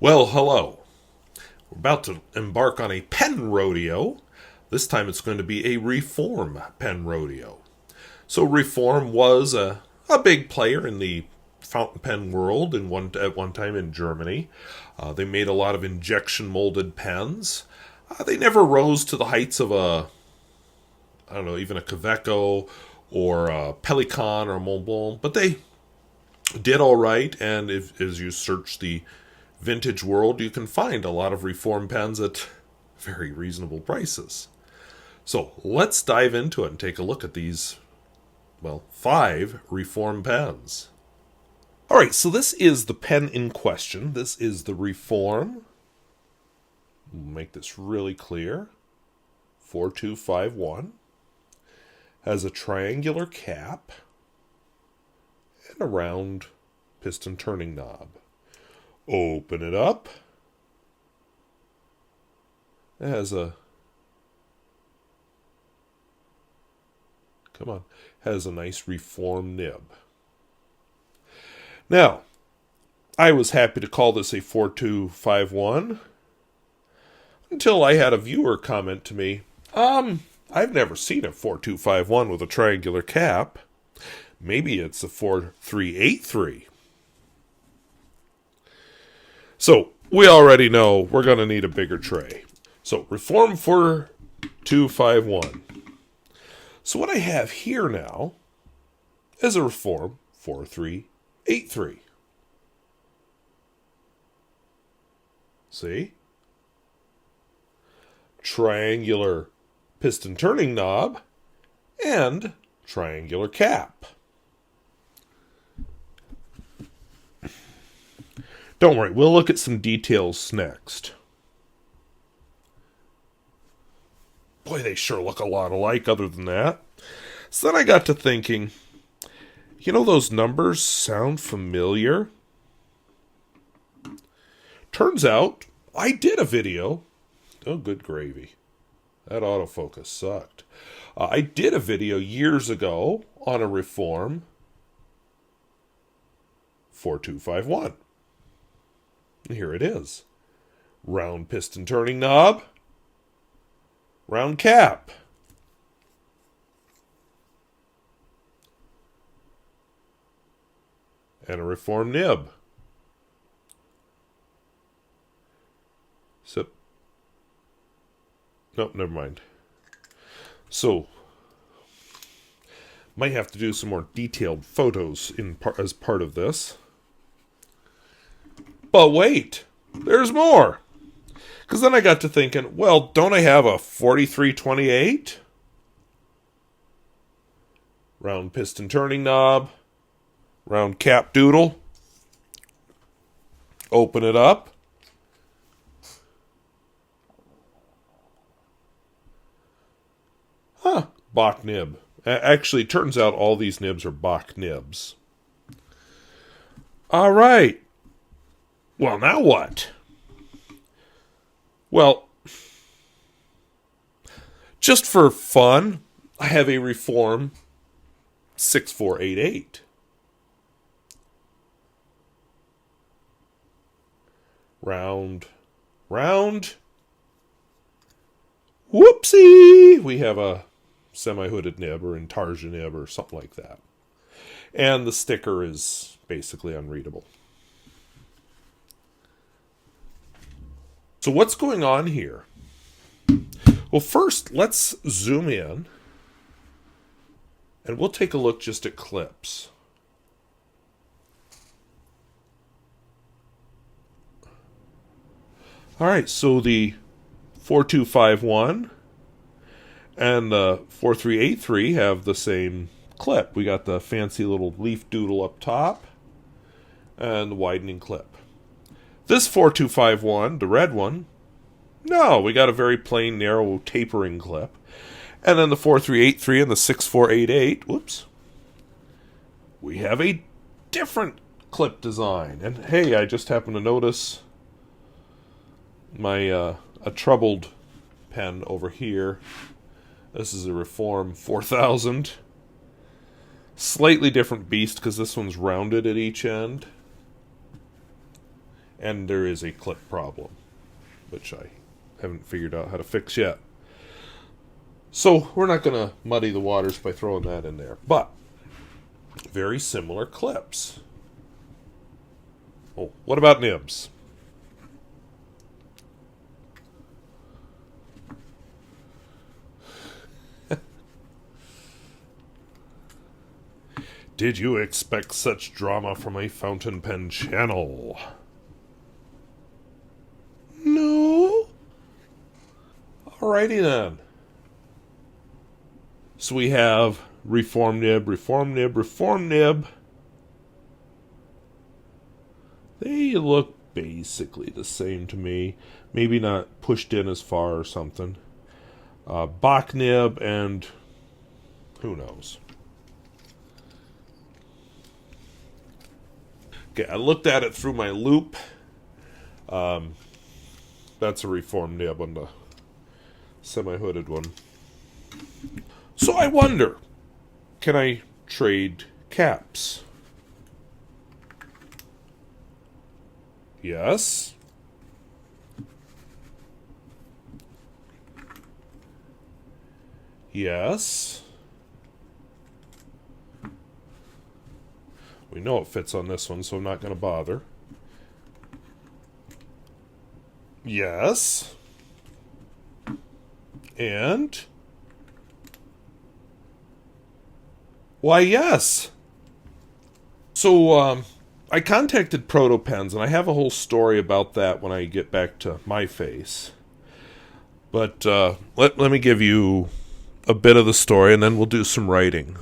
Well, hello. We're about to embark on a pen rodeo. This time it's going to be a reform pen rodeo. So, reform was a big player in the fountain pen world at one time in Germany. They made a lot of injection molded pens. They never rose to the heights of I don't know, even a Kaweco or a Pelikan or a Mont Blanc, but they did all right. And as you search the vintage world, you can find a lot of reform pens at very reasonable prices. So let's dive into it and take a look at these, well, 5 reform pens. All right, so this is the pen in question. This is the Reform. We'll make this really clear. 4251. Has a triangular cap and a round piston turning knob. Open it up. It has a has a nice reform nib. Now, I was happy to call this a 4251 until I had a viewer comment to me, I've never seen a 4251 with a triangular cap. Maybe it's a 4383. So, we already know we're going to need a bigger tray. So, Reform 4251. So what I have here now is a Reform 4383. See? Triangular piston turning knob and triangular cap. Don't worry, we'll look at some details next. Boy, they sure look a lot alike other than that. So then I got to thinking, those numbers sound familiar? Turns out, I did a video. Oh, good gravy. That autofocus sucked. I did a video years ago on a Reform 4251. Here it is. Round piston turning knob. Round cap. And a Reform nib. So, nope, never mind. So, might have to do some more detailed photos as part of this. But wait, there's more. Because then I got to thinking, well, don't I have a 4328? Round piston turning knob. Round cap doodle. Open it up. Bach nib. Actually, it turns out all these nibs are Bach nibs. All right. Well, now what? Well, just for fun, I have a Reform 6488. Round. Whoopsie! We have a semi-hooded nib or intarsia nib or something like that. And the sticker is basically unreadable. So what's going on here? Well, first, let's zoom in. And we'll take a look just at clips. All right, so the 4251 and the 4383 have the same clip. We got the fancy little leaf doodle up top and the widening clip. This 4251, the red one, no, we got a very plain, narrow, tapering clip. And then the 4383 and the 6488, whoops, we have a different clip design. And hey, I just happened to notice my a troubled pen over here. This is a Reform 4000. Slightly different beast because this one's rounded at each end. And there is a clip problem, which I haven't figured out how to fix yet. So we're not going to muddy the waters by throwing that in there. But very similar clips. Oh, what about nibs? Did you expect such drama from a fountain pen channel? No? Alrighty then. So we have reform nib, reform nib, reform nib. They look basically the same to me. Maybe not pushed in as far or something. Bach nib and who knows. Okay, I looked at it through my loop. That's a reform nib on the semi-hooded one. So I wonder, can I trade caps? Yes. Yes. We know it fits on this one, so I'm not going to bother. Yes. And? Why, yes. So, I contacted Protopens, and I have a whole story about that when I get back to my face. But, let me give you a bit of the story, and then we'll do some writing.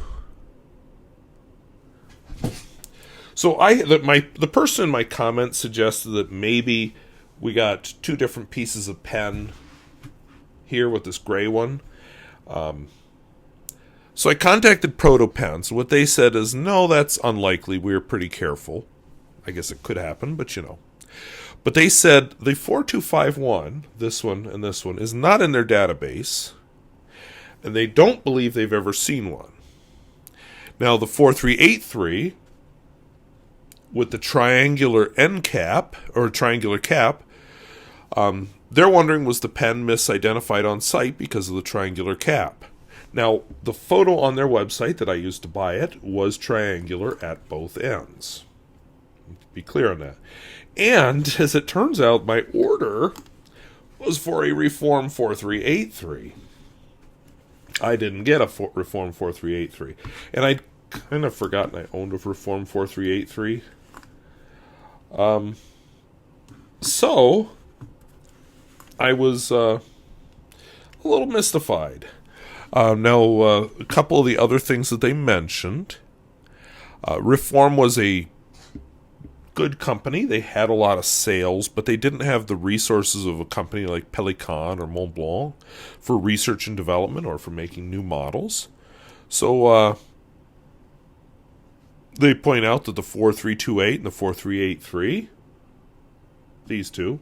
So the person in my comments suggested that maybe we got two different pieces of pen here with this gray one. So I contacted Protopens. What they said is, no, that's unlikely. We're pretty careful. I guess it could happen, but you know. But they said the 4251, this one and this one, is not in their database. And they don't believe they've ever seen one. Now the 4383... with the triangular end cap, or triangular cap, they're wondering, was the pen misidentified on site because of the triangular cap? Now, the photo on their website that I used to buy it was triangular at both ends. Be clear on that. And, as it turns out, my order was for a Reform 4383. I didn't get a Reform 4383. And I'd kind of forgotten I owned a Reform 4383. So I was a little mystified. Now, a couple of the other things that they mentioned. Reform was a good company. They had a lot of sales, but they didn't have the resources of a company like Pelican or Montblanc for research and development or for making new models. So, they point out that the 4328 and the 4383, these two,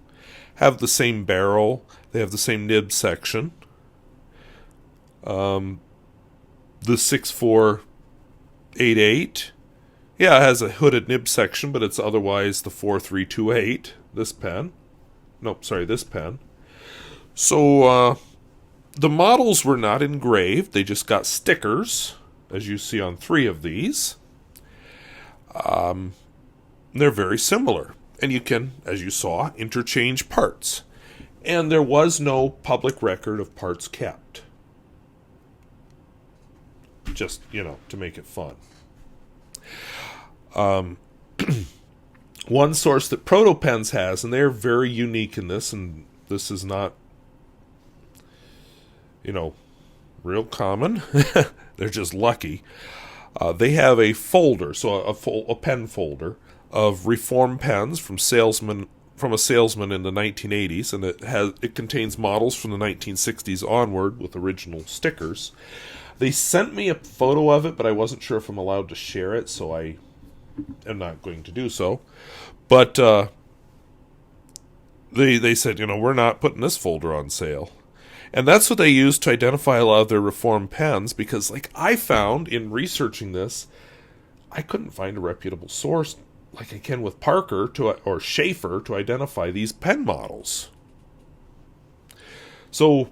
have the same barrel. They have the same nib section. The 6488, yeah, it has a hooded nib section, but it's otherwise the 4328, this pen. Nope, sorry, this pen. So, the models were not engraved. They just got stickers, as you see on 3 of these. They're very similar. And you can, as you saw, interchange parts. And there was no public record of parts kept. Just, to make it fun. One source that Protopens has, and they're very unique in this, and this is not, real common. They're just lucky. They have a folder, so a pen folder of Reform pens from a salesman in the 1980s, and it contains models from the 1960s onward with original stickers. They sent me a photo of it, but I wasn't sure if I'm allowed to share it, so I am not going to do so. But they said, we're not putting this folder on sale. And that's what they used to identify a lot of their Reform pens, because, I found in researching this, I couldn't find a reputable source, like I can with Parker or Schaefer to identify these pen models. So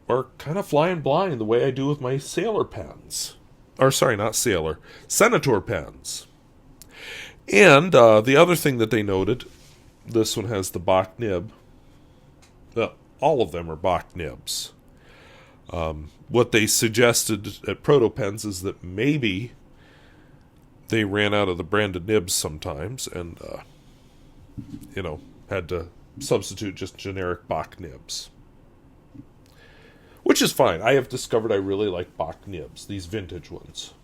we're kind of flying blind the way I do with my Sailor pens. Or sorry, not Sailor, Senator pens. And the other thing that they noted, this one has the Bach nib. All of them are Bach nibs. What they suggested at ProtoPens is that maybe they ran out of the branded nibs sometimes and, had to substitute just generic Bach nibs. Which is fine. I have discovered I really like Bach nibs, these vintage ones.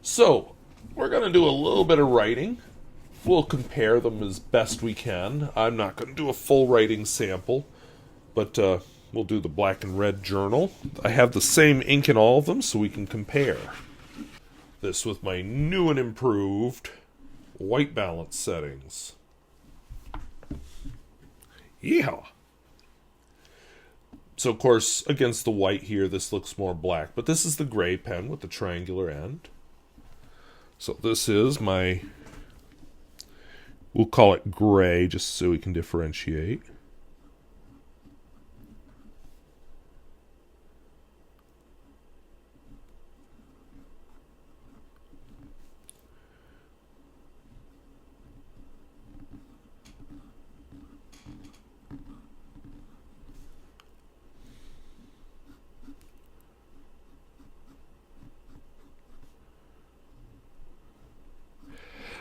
So, we're going to do a little bit of writing. We'll compare them as best we can. I'm not going to do a full writing sample, but we'll do the black and red journal. I have the same ink in all of them, so we can compare. This with my new and improved white balance settings. Yeah. So, of course, against the white here, this looks more black. But this is the gray pen with the triangular end. So this is my, we'll call it gray just so we can differentiate.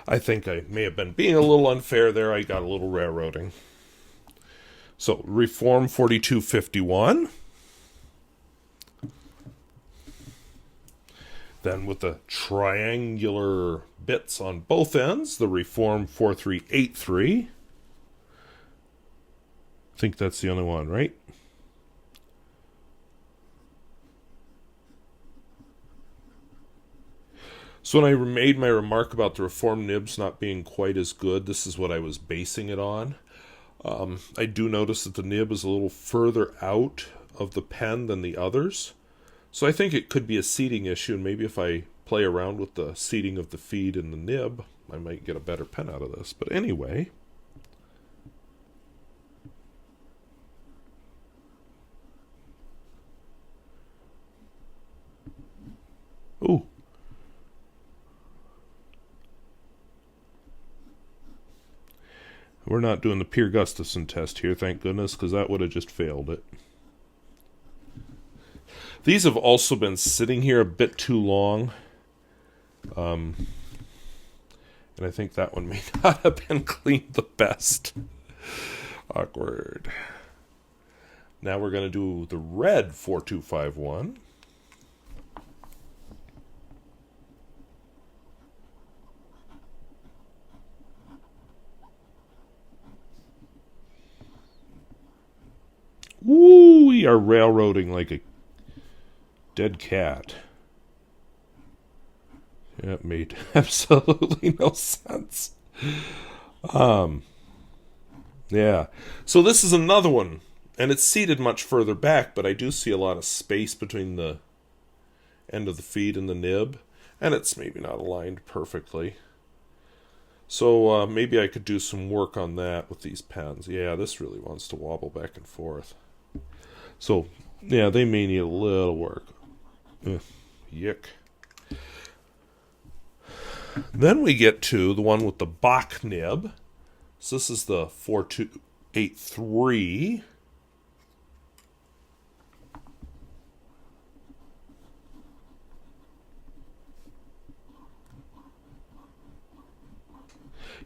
I think I may have been being a little unfair there. I got a little railroading. So, Reform 4251. Then with the triangular bits on both ends, the Reform 4383. I think that's the only one, right? So when I made my remark about the Reform nibs not being quite as good, this is what I was basing it on. I do notice that the nib is a little further out of the pen than the others. So I think it could be a seating issue, and maybe if I play around with the seating of the feed and the nib, I might get a better pen out of this. But anyway. Ooh. We're not doing the Pierre Gustafson test here, thank goodness, because that would have just failed it. These have also been sitting here a bit too long. And I think that one may not have been cleaned the best. Awkward. Now we're going to do the red 4251. Woo! We are railroading like a dead cat. Yeah, it made absolutely no sense. Yeah. So this is another one, and it's seated much further back, but I do see a lot of space between the end of the feed and the nib, and it's maybe not aligned perfectly. So maybe I could do some work on that with these pens. Yeah, this really wants to wobble back and forth. So, yeah, they may need a little work. Ugh, yuck. Then we get to the one with the Bach nib. So this is the 4283.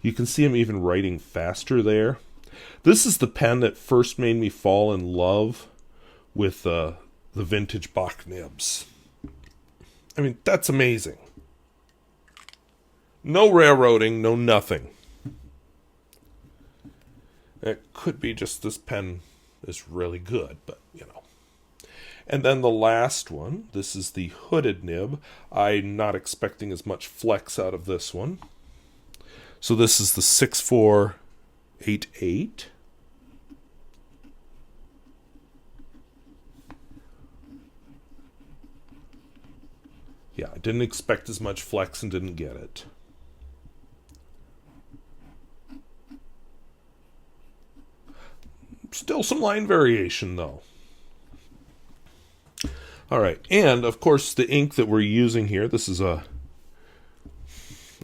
You can see I'm even writing faster there. This is the pen that first made me fall in love with the vintage Bach nibs. I mean, that's amazing. No railroading, no nothing. It could be just this pen is really good, but, you know. And then the last one, this is the hooded nib. I'm not expecting as much flex out of this one. So this is the 6488. Yeah, I didn't expect as much flex and didn't get it. Still some line variation, though. All right, and of course the ink that we're using here, this is a...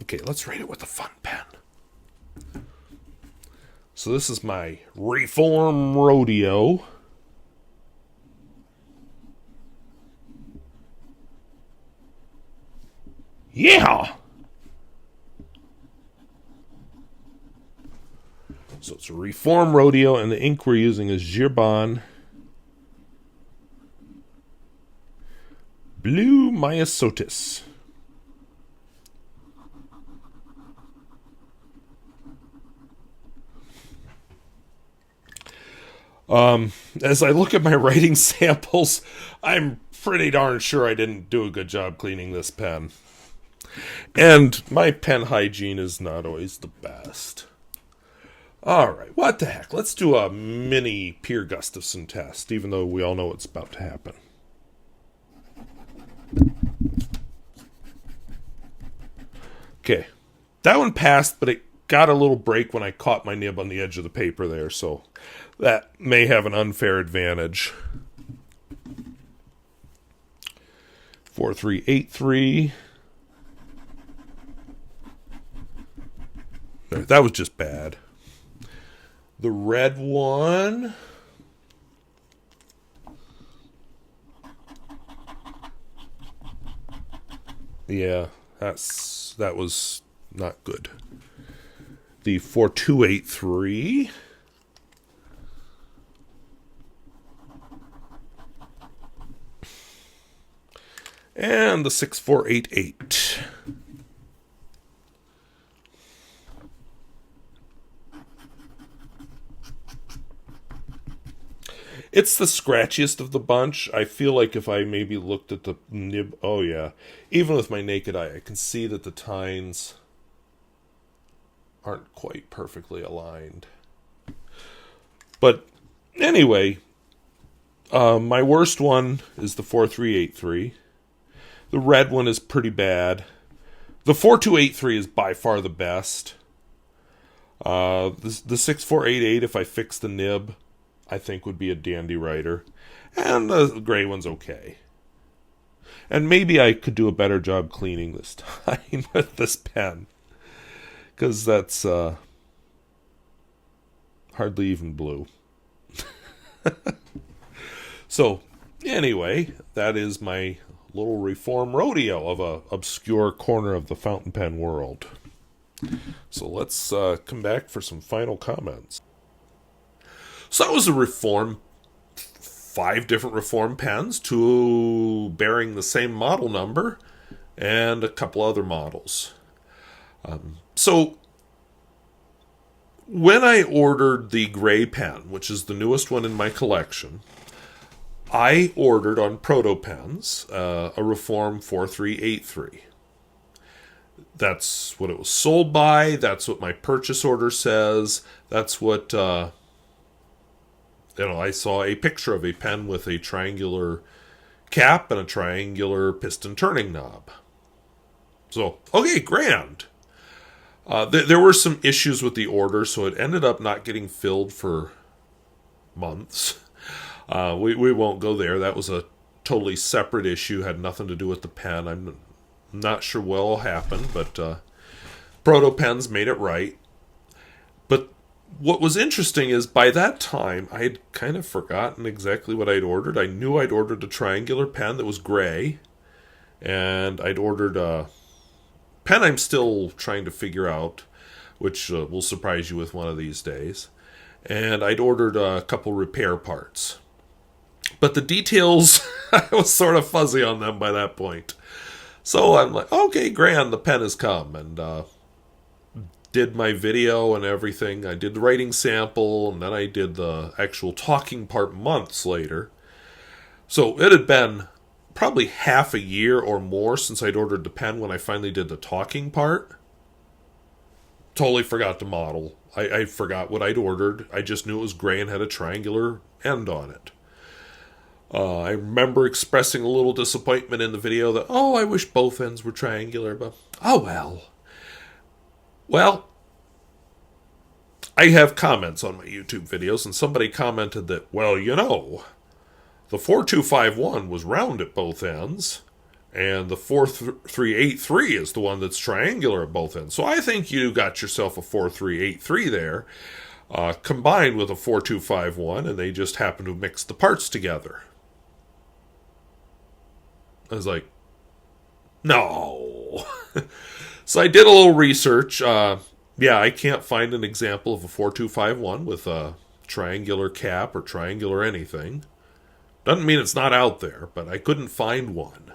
Okay, let's rate it with a fun pen. So this is my Reform Rodeo. Yeah! So it's a Reform Rodeo, and the ink we're using is Girbon Blue Myosotis. As I look at my writing samples, I'm pretty darn sure I didn't do a good job cleaning this pen. And my pen hygiene is not always the best. Alright, what the heck? Let's do a mini Pierre Gustafson test, even though we all know what's about to happen. Okay, that one passed, but it got a little break when I caught my nib on the edge of the paper there, so that may have an unfair advantage. 4383. That was just bad. The red one. Yeah, that was not good. The 4283. And the 6488. It's the scratchiest of the bunch. I feel like if I maybe looked at the nib... Oh, yeah. Even with my naked eye, I can see that the tines aren't quite perfectly aligned. But anyway, my worst one is the 4383. The red one is pretty bad. The 4283 is by far the best. The 6488, if I fix the nib, I think would be a dandy writer. And the gray one's okay. And maybe I could do a better job cleaning this time with this pen. Because that's hardly even blue. So, anyway, that is my little Reform Rodeo of a obscure corner of the fountain pen world. So let's come back for some final comments. So that was a 5 different Reform pens, 2 bearing the same model number, and a couple other models. So when I ordered the gray pen, which is the newest one in my collection, I ordered on ProtoPens a Reform 4383. That's what it was sold by. That's what my purchase order says. That's what... I saw a picture of a pen with a triangular cap and a triangular piston turning knob. So, okay, grand. There were some issues with the order, so it ended up not getting filled for months. We won't go there. That was a totally separate issue, had nothing to do with the pen. I'm not sure what will happen, but ProtoPens made it right. But what was interesting is by that time, I had kind of forgotten exactly what I'd ordered. I knew I'd ordered a triangular pen that was gray, and I'd ordered a pen I'm still trying to figure out, which will surprise you with one of these days. And I'd ordered a couple repair parts. But the details, I was sort of fuzzy on them by that point. So I'm like, okay, grand, the pen has come. And did my video and everything. I did the writing sample, and then I did the actual talking part months later. So it had been probably half a year or more since I'd ordered the pen when I finally did the talking part. Totally forgot the model. I forgot what I'd ordered. I just knew it was gray and had a triangular end on it. I remember expressing a little disappointment in the video that, I wish both ends were triangular, but oh well. Well, I have comments on my YouTube videos, and somebody commented that, well, the 4251 was round at both ends, and the 4383 is the one that's triangular at both ends. So I think you got yourself a 4383 there, combined with a 4251, and they just happen to mix the parts together. I was like, no. So I did a little research. I can't find an example of a 4251 with a triangular cap or triangular anything. Doesn't mean it's not out there, but I couldn't find one.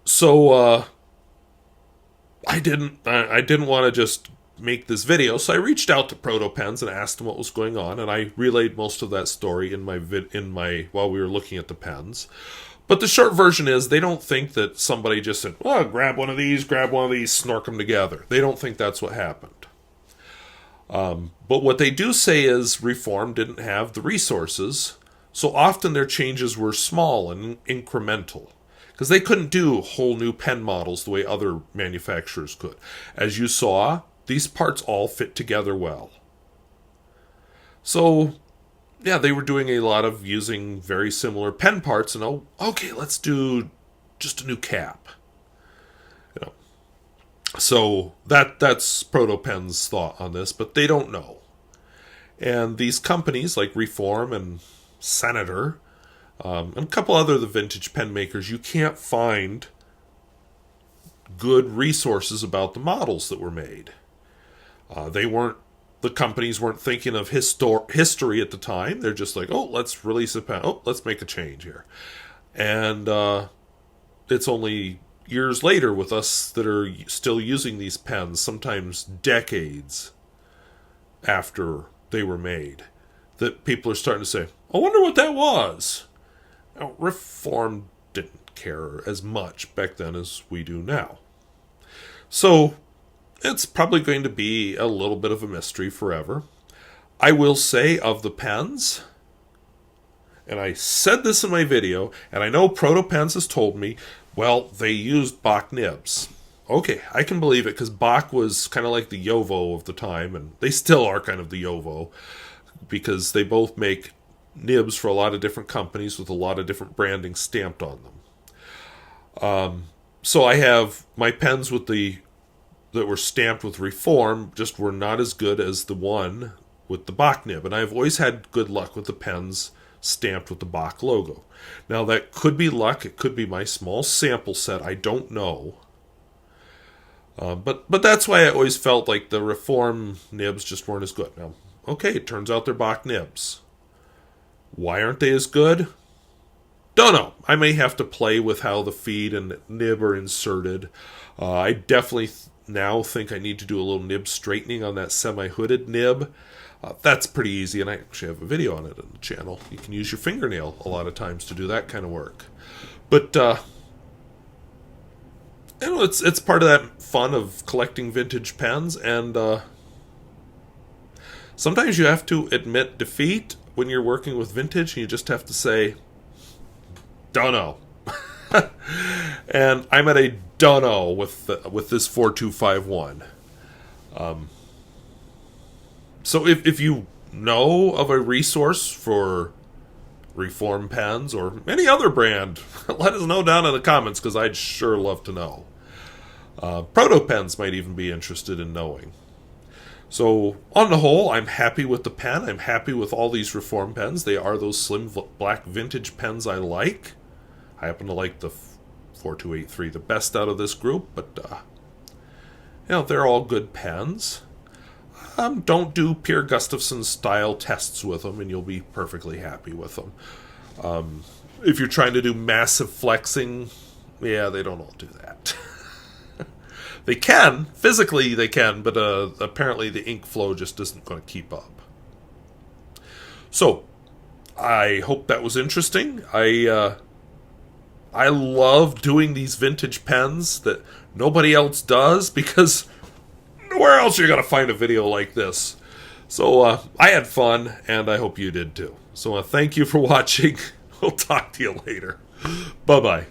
So I didn't want to just make this video, so I reached out to Proto Pens and asked them what was going on, and I relayed most of that story in my while we were looking at the pens. But the short version is they don't think that somebody just said, well, grab one of these, snork them together. They don't think that's what happened. But what they do say is Reform didn't have the resources, so often their changes were small and incremental, because they couldn't do whole new pen models the way other manufacturers could. As you saw, these parts all fit together well. So yeah, they were doing a lot of using very similar pen parts, and okay, let's do just a new cap. So that's Proto Pen's thought on this, but they don't know. And these companies like Reform and Senator, and a couple other the vintage pen makers, you can't find good resources about the models that were made. The companies weren't thinking of history at the time. They're just like, let's release a pen. Let's make a change here. And it's only years later with us that are still using these pens, sometimes decades after they were made, that people are starting to say, I wonder what that was. Now, Reform didn't care as much back then as we do now. So it's probably going to be a little bit of a mystery forever. I will say of the pens, and I said this in my video, and I know Proto Pens has told me, well, they used Bach nibs. Okay, I can believe it, because Bach was kind of like the Yovo of the time, and they still are kind of the Yovo, because they both make nibs for a lot of different companies with a lot of different branding stamped on them. So I have my pens that were stamped with Reform just were not as good as the one with the Bach nib. And I've always had good luck with the pens stamped with the Bach logo. Now, that could be luck. It could be my small sample set. I don't know. But that's why I always felt like the Reform nibs just weren't as good. Now, okay, it turns out they're Bach nibs. Why aren't they as good? Don't know. I may have to play with how the feed and nib are inserted. I definitely now think I need to do a little nib straightening on that semi-hooded nib. That's pretty easy, and I actually have a video on it on the channel. You can use your fingernail a lot of times to do that kind of work. But it's part of that fun of collecting vintage pens, and sometimes you have to admit defeat when you're working with vintage, and you just have to say, don't know. And I'm at a dunno with this 4251. So if you know of a resource for Reform pens or any other brand, let us know down in the comments, because I'd sure love to know. Proto Pens might even be interested in knowing. So on the whole, I'm happy with the pen. I'm happy with all these Reform pens. They are those slim black vintage pens I like. I happen to like the 4283 the best out of this group, but they're all good pens. Don't do Pierre Gustafson style tests with them, and you'll be perfectly happy with them. If you're trying to do massive flexing, they don't all do that. They can, physically they can, but apparently the ink flow just isn't going to keep up. So, I hope that was interesting. I love doing these vintage pens that nobody else does, because where else are you going to find a video like this? So I had fun, and I hope you did too. So thank you for watching. We'll talk to you later. Bye-bye.